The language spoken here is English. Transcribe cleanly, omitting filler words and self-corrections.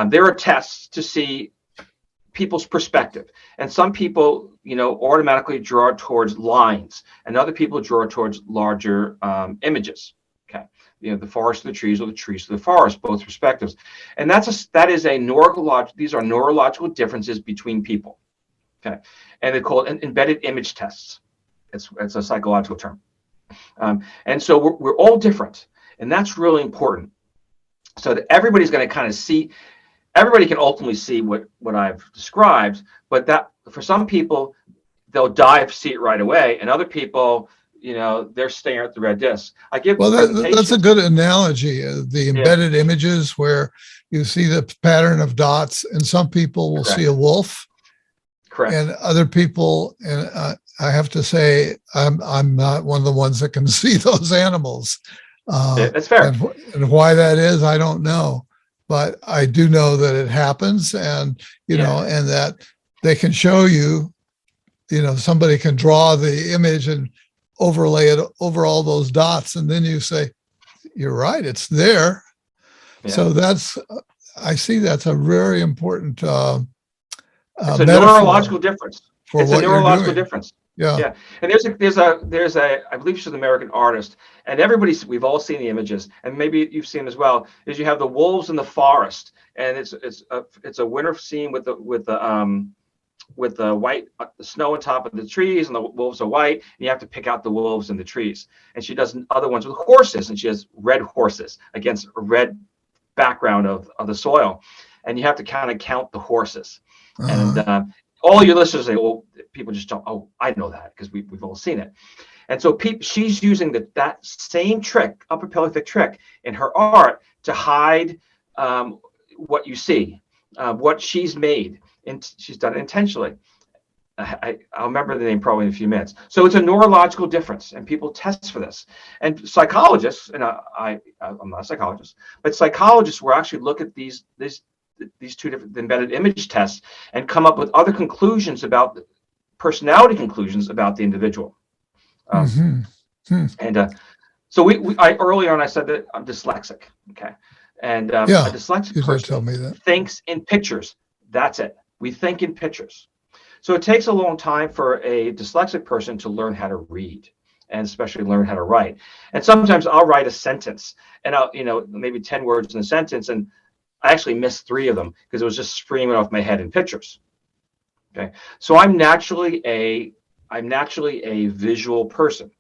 there are tests to see people's perspective, and some people, automatically draw towards lines, and other people draw towards larger images. Okay, the forest to the trees, or the trees to the forest, both perspectives, and that is a neurological. These are neurological differences between people. Okay, and they're called embedded image tests. It's a psychological term, and so we're all different, and that's really important. So that everybody's going to kind of see. Everybody can ultimately see what I've described, but that for some people, they'll see it right away, and other people, they're staring at the red disc. I give presentations. That's a good analogy. The embedded images where you see the pattern of dots, and some people will see a wolf. Correct. And other people, and I have to say, I'm not one of the ones that can see those animals. That's fair. And why that is, I don't know. But I do know that it happens, and and that they can show you, somebody can draw the image and overlay it over all those dots, and then you say, "You're right, it's there." Yeah. So I see that's a very important. It's a neurological difference. It's a neurological difference. Yeah. And there's a I believe she's an American artist, and we've all seen the images, and maybe you've seen as well. Is you have the wolves in the forest, and it's a winter scene with the white the snow on top of the trees, and the wolves are white, and you have to pick out the wolves in the trees. And she does other ones with horses, and she has red horses against a red background of the soil, and you have to kind of count the horses. And all your listeners say, well, people just don't. Oh, I know that because we've all seen it. And so she's using that same trick, upper pelvic trick, in her art to hide what you see, what she's made, and she's done it intentionally. I'll remember the name probably in a few minutes. So it's a neurological difference, and people test for this. And psychologists, and I'm not a psychologist, but psychologists will actually look at these two different embedded image tests and come up with other conclusions about personality conclusions about the individual. And so I earlier on I said that I'm dyslexic. Okay, and a dyslexic person thinks in pictures. That's it. We think in pictures. So it takes a long time for a dyslexic person to learn how to read, and especially learn how to write. And sometimes I'll write a sentence, and I'll maybe 10 words in a sentence, and I actually missed 3 of them because it was just streaming off my head in pictures. Okay, so I'm naturally a visual person.